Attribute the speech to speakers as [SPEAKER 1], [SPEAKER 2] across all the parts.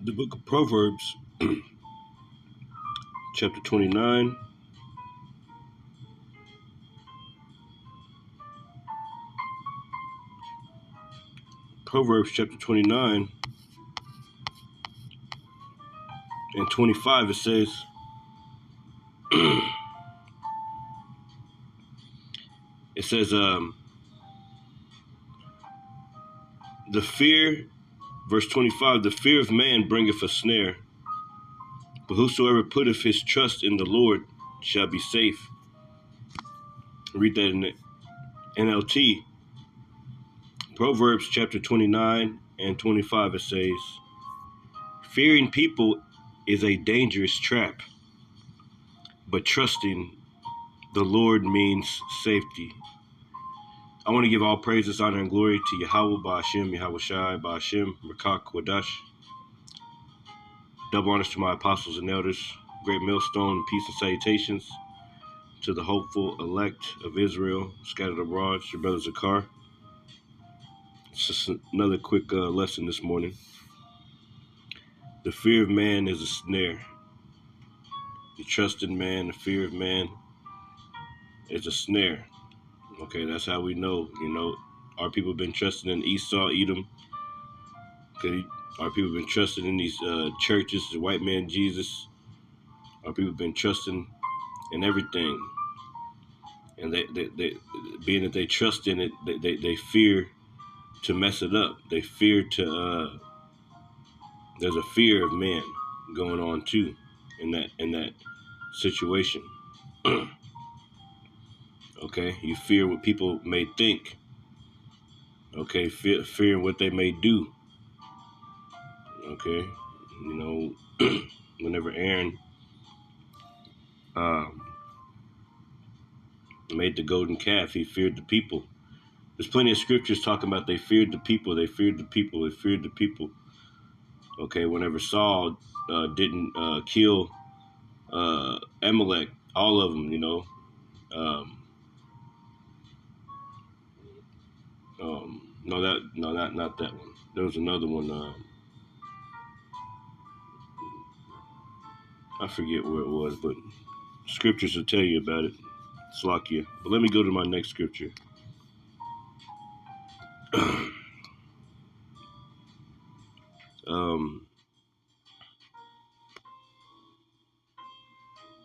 [SPEAKER 1] The book of Proverbs, chapter 29. Proverbs chapter 29 and 25, it says, it says, the fear, verse 25, the fear of man bringeth a snare, but whosoever putteth his trust in the Lord shall be safe. Read that in the NLT. Proverbs chapter 29 and 25, it says, fearing people is a dangerous trap, but trusting the Lord means safety. I want to give all praises, honor, and glory to Yahawah, Ba'ashem, Yahawashi, Ba'ashem, Rakak, Wadash. Double honors to my apostles and elders, great millstone, peace and salutations to the hopeful elect of Israel, scattered abroad, your brother Zakar. It's just another quick lesson this morning. The fear of man is a snare. The trust in man, the fear of man is a snare. Okay, that's how we know, our people have been trusting in Esau, Edom. Okay, our people have been trusting in these churches, the white man Jesus. Our people have been trusting in everything. And they being that they trust in it, they fear to mess it up. They fear to, there's a fear of man going on too in that situation. Okay, you fear what people may think. Okay, fear what they may do. Okay, whenever Aaron made the golden calf, he feared the people. There's plenty of scriptures talking about they feared the people, they feared the people, they feared the people. Okay, whenever Saul didn't kill Amalek, all of them, not that one. There was another one. I forget where it was, but scriptures will tell you about it. Slakia. But let me go to my next scripture.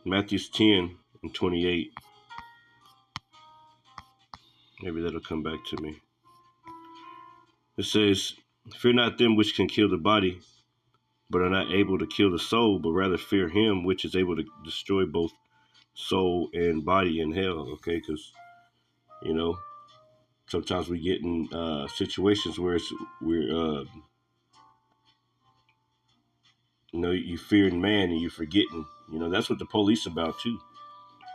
[SPEAKER 1] Matthew 10 and 28. Maybe that'll come back to me. It says, fear not them which can kill the body, but are not able to kill the soul, but rather fear him which is able to destroy both soul and body in hell. Okay, because, sometimes we get in situations where we're you fearing man and you're forgetting. That's what the police about too.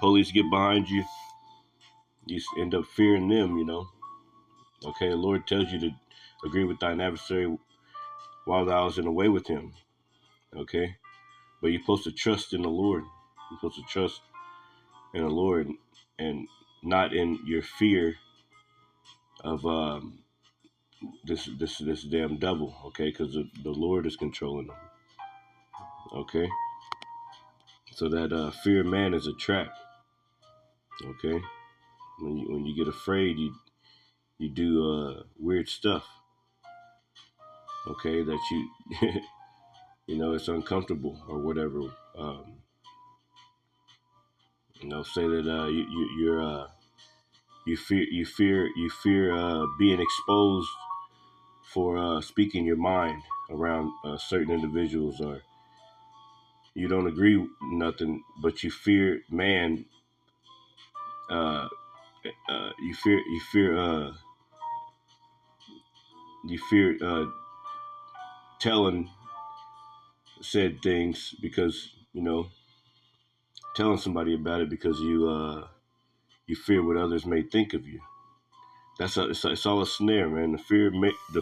[SPEAKER 1] Police get behind you, you end up fearing them. Okay, the Lord tells you to agree with thine adversary while thou is in the way with him. Okay, but you're supposed to trust in the Lord. You're supposed to trust in the Lord and not in your fear of this damn devil. Okay, because the Lord is controlling them. Okay, so that fear of man is a trap. Okay, when you get afraid, you do weird stuff. Okay, that you it's uncomfortable or whatever. Say that you fear being exposed for speaking your mind around certain individuals, or you don't agree with nothing, but you fear man. You fear telling said things because telling somebody about it because you fear what others may think of you. It's all a snare, man. The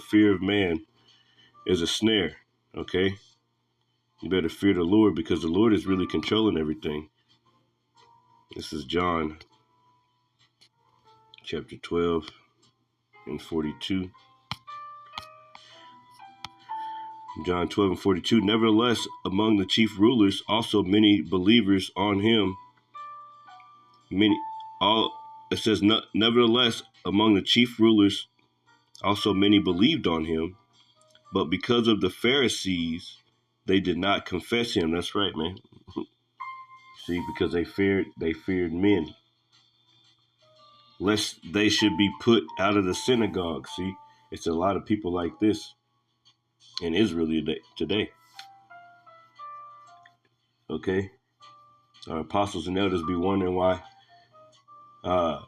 [SPEAKER 1] fear of man is a snare. Okay, you better fear the Lord because the Lord is really controlling everything. This is John chapter 12 and 42. John 12:42. Nevertheless, among the chief rulers, also many believers on him. It says, nevertheless, among the chief rulers, also many believed on him, but because of the Pharisees, they did not confess him. That's right, man. See, because they feared men, lest they should be put out of the synagogue. See, it's a lot of people like this in Israel today. Okay, our apostles and elders be wondering why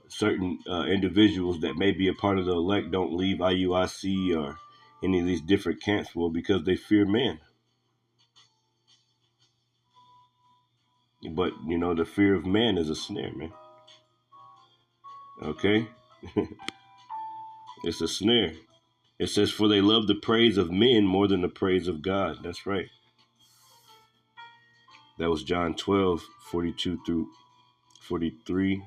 [SPEAKER 1] certain individuals that may be a part of the elect don't leave IUIC or any of these different camps. Well, because they fear men. But, the fear of man is a snare, man. Okay? It's a snare. It says, for they love the praise of men more than the praise of God. That's right. That was John 12:42 through 43.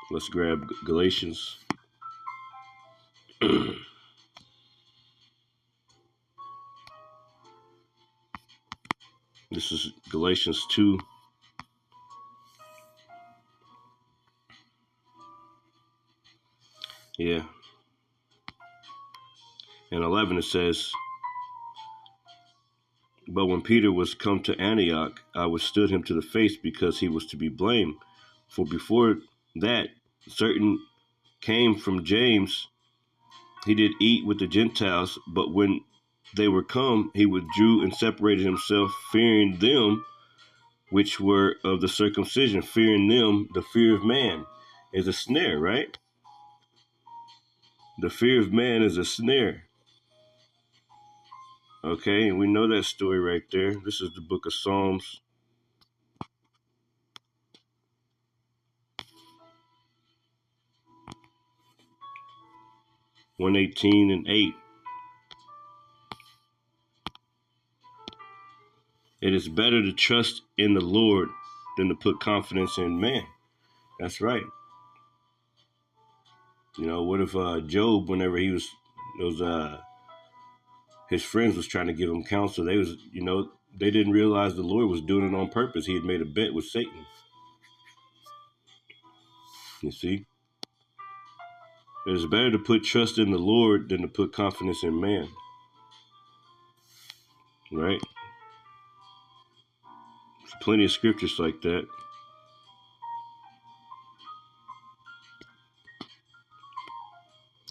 [SPEAKER 1] Let's grab Galatians. This is Galatians 2. Yeah. And 11 it says, but when Peter was come to Antioch, I withstood him to the face because he was to be blamed. For before that, certain came from James. He did eat with the Gentiles, but when they were come, he withdrew and separated himself, fearing them which were of the circumcision, fearing them. The fear of man is a snare, right? The fear of man is a snare. Okay, and we know that story right there. This is the book of Psalms. 118:8. It is better to trust in the Lord than to put confidence in man. That's right. What if Job, whenever he was those his friends was trying to give him counsel, they didn't realize the Lord was doing it on purpose. He had made a bet with Satan. You see? It is better to put trust in the Lord than to put confidence in man. Right? There's plenty of scriptures like that.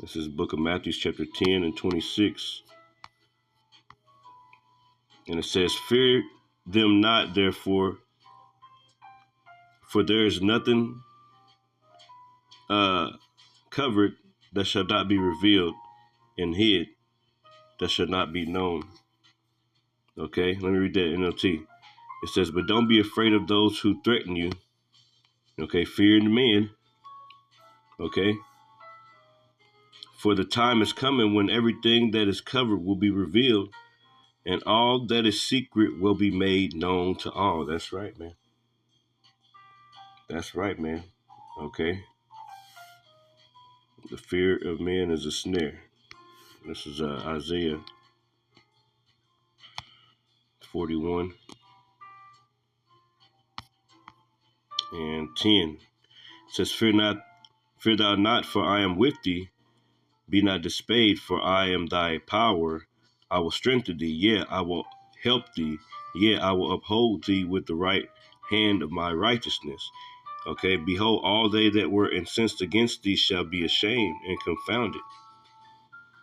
[SPEAKER 1] This is the book of Matthew, chapter 10 and 26. And it says, fear them not, therefore, for there is nothing covered that shall not be revealed, and hid that shall not be known. Okay, let me read that NLT. It says, but don't be afraid of those who threaten you. Okay, fearing men. Okay. For the time is coming when everything that is covered will be revealed, and all that is secret will be made known to all. That's right, man. That's right, man. Okay. The fear of man is a snare. This is Isaiah 41 and 10. It says, fear thou not, for I am with thee. Be not dismayed, for I am thy power. I will strengthen thee. Yea, I will help thee. Yea, I will uphold thee with the right hand of my righteousness. Okay, behold, all they that were incensed against thee shall be ashamed and confounded.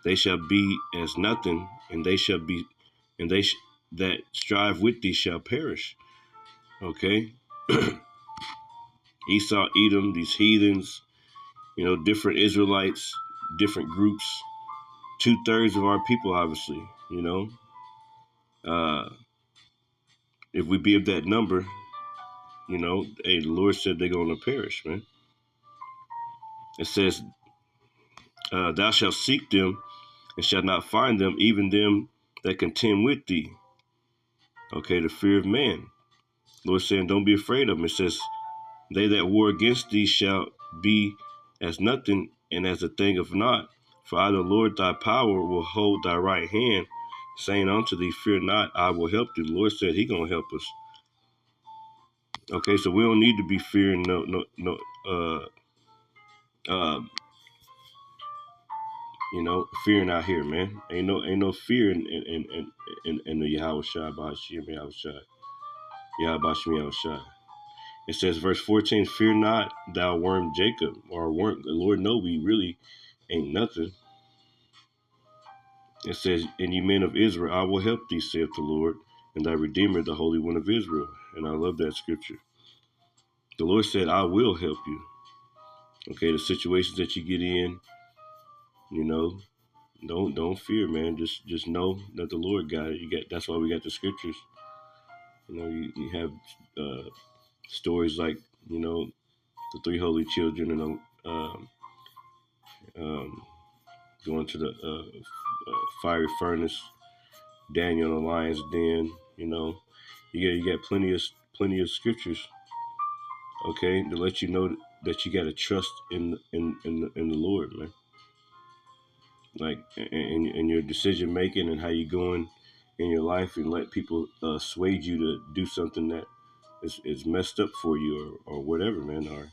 [SPEAKER 1] They shall be as nothing, and that strive with thee shall perish. Okay. Esau, Edom, these heathens, different Israelites, different groups, 2/3 of our people, obviously, if we be of that number, hey, the Lord said they're going to perish, man. It says, thou shalt seek them and shalt not find them, even them that contend with thee. Okay, the fear of man. Lord saying, don't be afraid of them. It says, they that war against thee shall be as nothing and as a thing of naught. For I, the Lord thy power, will hold thy right hand. saying unto thee, fear not, I will help thee. The Lord said he gonna help us. Okay, so we don't need to be fearing no uh uh fearing out here, man. Ain't no fear in the Yahawashi, Bahashim, Yahawashi, Yahabashim, Yahawashi. It says, verse 14, fear not, thou worm Jacob, or worm, the Lord know we really ain't nothing. It says, and ye men of Israel, I will help thee, saith the Lord, and thy Redeemer, the Holy One of Israel. And I love that scripture. The Lord said, I will help you. Okay, the situations that you get in, you know, don't fear, man. Just know that the Lord got it. That's why we got the scriptures. You have stories like, the three holy children and um, going to the fiery furnace, Daniel in the lion's den. You got plenty of scriptures. Okay, to let you know that you got to trust in the Lord, man. Like in your decision making and how you going in your life, and let people sway you to do something that is messed up for you or whatever, man, or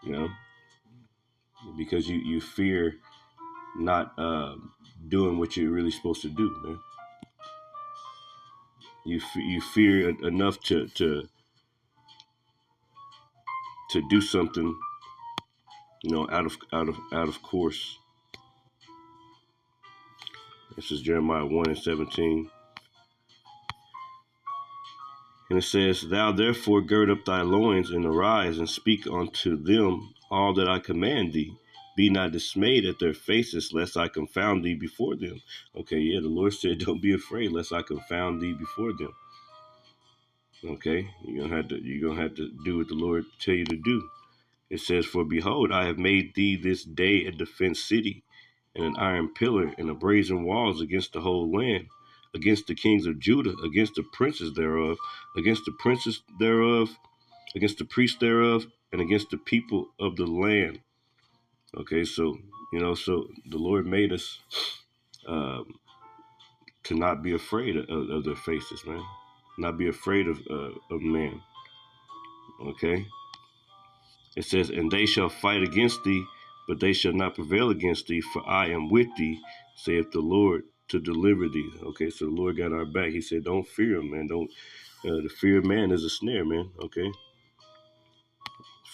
[SPEAKER 1] you know because you fear not doing what you're really supposed to do, man. You fear enough to do something, out of course. This is Jeremiah 1:17. And it says, thou therefore gird up thy loins and arise and speak unto them all that I command thee. Be not dismayed at their faces, lest I confound thee before them. Okay, yeah, the Lord said, don't be afraid, lest I confound thee before them. Okay, you're gonna have to do what the Lord tell you to do. It says, for behold, I have made thee this day a defense city, and an iron pillar, and a brazen walls against the whole land, against the kings of Judah, against the princes thereof, against the princes thereof, against the priests thereof, and against the people of the land. Okay, so so the Lord made us to not be afraid of their faces, man. Not be afraid of man. Okay. It says, and they shall fight against thee, but they shall not prevail against thee, for I am with thee, saith the Lord, to deliver thee. Okay, so the Lord got our back. He said, don't fear him, man. Don't. The fear of man is a snare, man. Okay.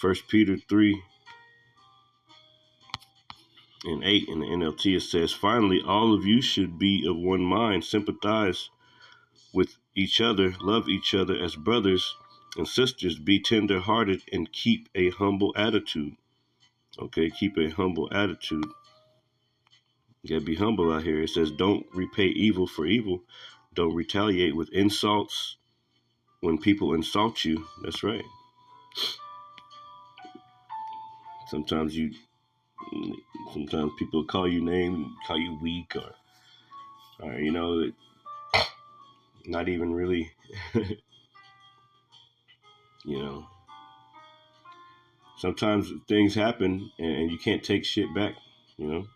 [SPEAKER 1] 1 Peter 3:8 in the NLT, it says, finally, all of you should be of one mind, sympathize with each other, love each other as brothers and sisters, be tender hearted, and keep a humble attitude. Okay, keep a humble attitude. You gotta be humble out here. It says, don't repay evil for evil. Don't retaliate with insults when people insult you. That's right. Sometimes sometimes people call you names, call you weak, or not even really, you know. Sometimes things happen and you can't take shit back, you know.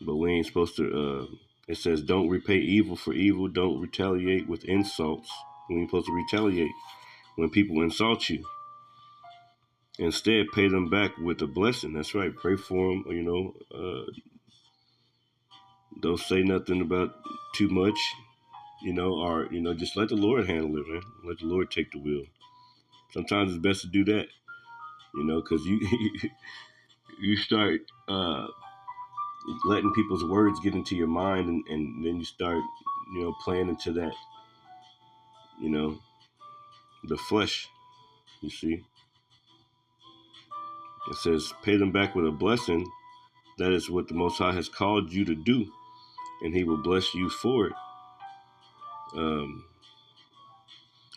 [SPEAKER 1] But we ain't supposed to. It says, don't repay evil for evil. Don't retaliate with insults. We ain't supposed to retaliate when people insult you. Instead, pay them back with a blessing. That's right. Pray for them. Don't say nothing about too much. Or just let the Lord handle it, man. Let the Lord take the wheel. Sometimes it's best to do that, because you you start letting people's words get into your mind, and then you start, playing into that, you know, the flesh. You see, it says, pay them back with a blessing. That is what the Most High has called you to do, and He will bless you for it. Um,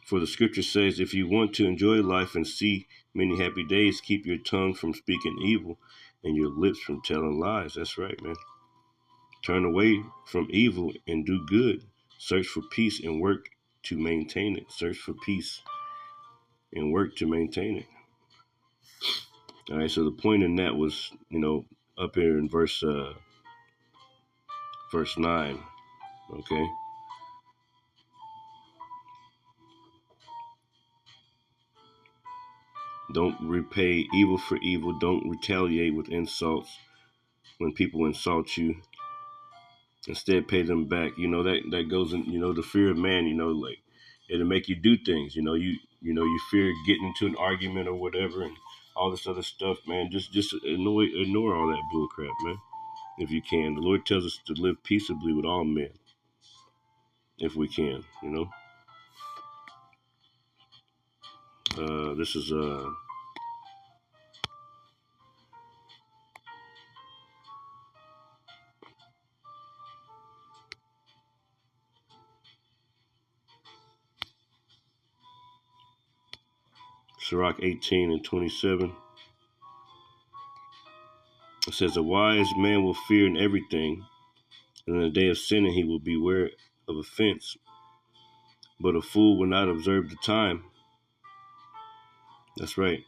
[SPEAKER 1] for the scripture says, if you want to enjoy life and see many happy days, keep your tongue from speaking evil and your lips from telling lies. That's right, man. Turn away from evil and do good. Search for peace and work to maintain it. Search for peace and work to maintain it. All right, so the point in that was, up here in verse 9. Okay. Don't repay evil for evil. Don't retaliate with insults when people insult you. Instead, pay them back. That goes in. The fear of man. Like it'll make you do things. You fear getting into an argument or whatever, and all this other stuff, man. Just ignore all that bull crap, man. If you can, the Lord tells us to live peaceably with all men, if we can. This is Sirach 18 and 27. It says, "A wise man will fear in everything, and in the day of sinning he will beware of offense. But a fool will not observe the time." That's right.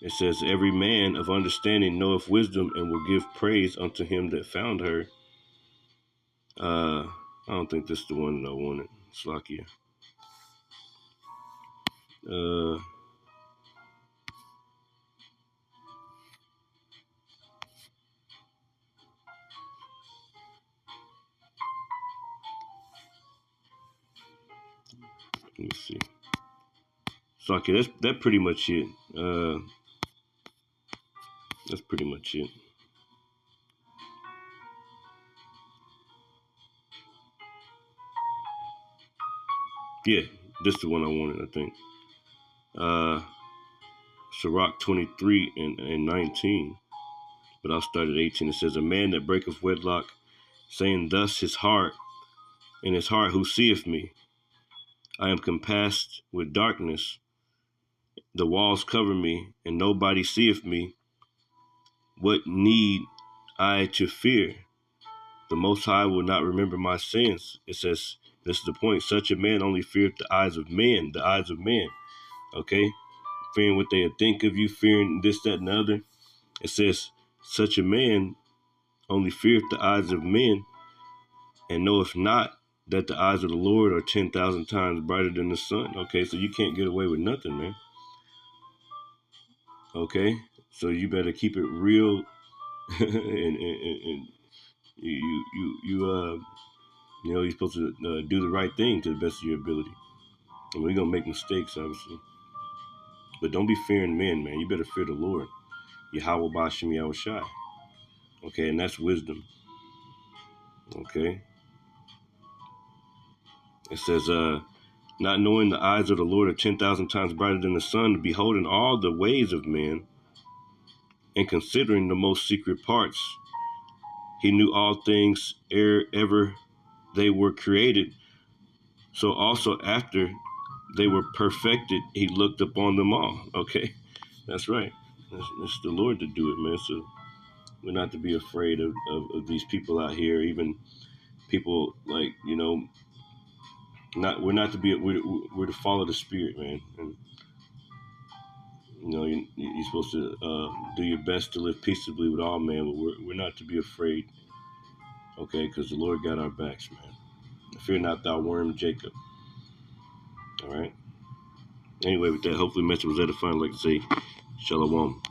[SPEAKER 1] It says, "Every man of understanding knoweth wisdom, and will give praise unto him that found her." I don't think this is the one that I wanted. Slakia. Let me see. Slakia, that's pretty much it. That's pretty much it. Yeah, this is the one I wanted, I think. Sirach 23 and 19. But I'll start at 18. It says, "A man that breaketh wedlock, saying thus in his heart, who seeth me? I am compassed with darkness. The walls cover me, and nobody seeth me. What need I to fear? The Most High will not remember my sins." It says, this is the point. Such a man only feareth the eyes of men, Okay? Fearing what they think of you, fearing this, that, and the other. It says, such a man only feareth the eyes of men, and knoweth not that the eyes of the Lord are 10,000 times brighter than the sun. Okay, so you can't get away with nothing, man. Okay, so you better keep it real, and you're supposed to do the right thing to the best of your ability. And we're gonna make mistakes, obviously, but don't be fearing men, man. You better fear the Lord, Yahawah Yahawashi. Okay, and that's wisdom. Okay, it says, not knowing the eyes of the Lord are 10,000 times brighter than the sun, beholding all the ways of men, and considering the most secret parts. He knew all things ere ever they were created. So also after they were perfected, he looked upon them all. Okay, that's right. It's the Lord to do it, man. So we're not to be afraid of these people out here, even people like, we're not to be, we're to follow the Spirit, man. And you're supposed to do your best to live peaceably with all men, but we're not to be afraid, okay? Because the Lord got our backs, man. Fear not thou worm, Jacob. All right? Anyway, with that, hopefully the message was edifying. I'd like to say, Shalom.